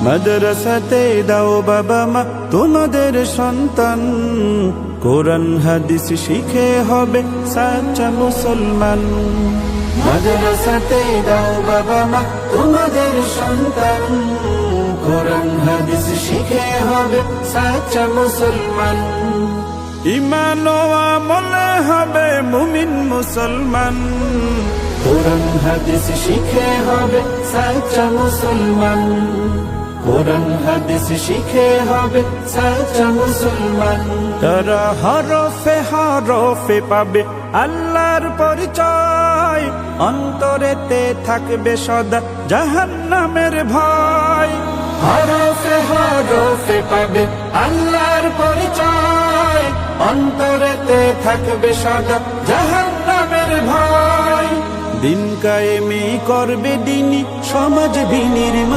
মাদ্রাসাতে দাও বাবা মা তোমাদের সন্তান, কোরআন হাদিস শিখে হবে সাচ্চা মুসলমান। মাদ্রাসাতে দাও বাবা মা তোমাদের সন্তান, কোরআন হাদিস শিখে হবে সাচ্চা মুসলমান। ঈমান ও আমলে হবে মুমিন মুসলমান, কোরআন হাদিস শিখে হবে সাচ্চা মুসলমান। কোরআন হাদিস শিখে হবে সাচ্চা মুসলমান। তারা হরফে হরফে পাবে আল্লাহর পরিচয়, অন্তরেতে থাকবে সদা জাহান্নামের ভয়। হরফে হরফে পাবে আল্লাহর পরিচয়, অন্তরেতে থাকবে সদা জাহান্নামের ভয়। দিন কায়েমি করবে দিনী সমাজ বিনির্মাণ,